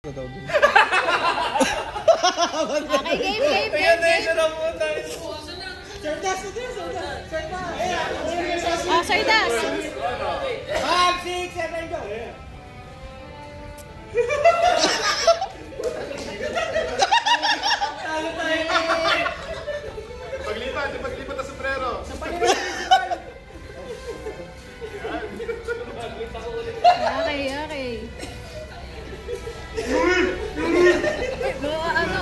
Okay, game. Sardas. 5, 6, 7, go! Paglipat na sombrero. Okay. Ano?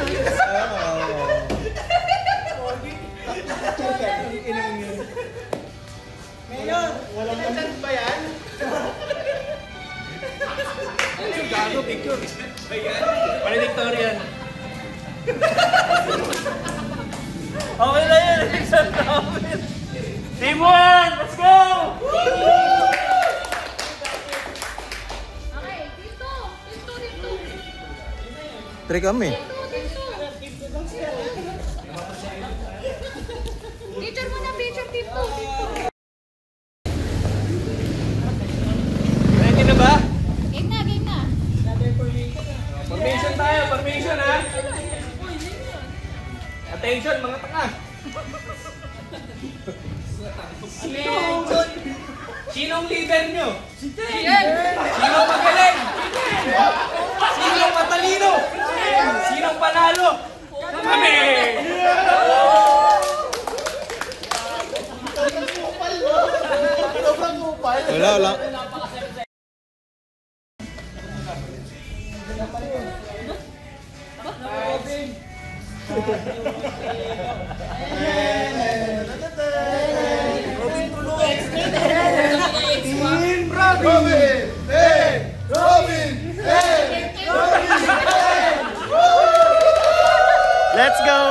Mayor, walang chance ba yan? Gago, picture. Valedictorian. Okay na yan! Team 1! Let's go! Okay, dito. Try kami. Picture muna, picture dito. Ready na ba? Game na. Formation tayo, formation ha! Attention mga tanga! Sinong leader nyo? Sinong magaling? Sinong matalino? Sinong panalo? Kami! Wala. Robin! Let's go!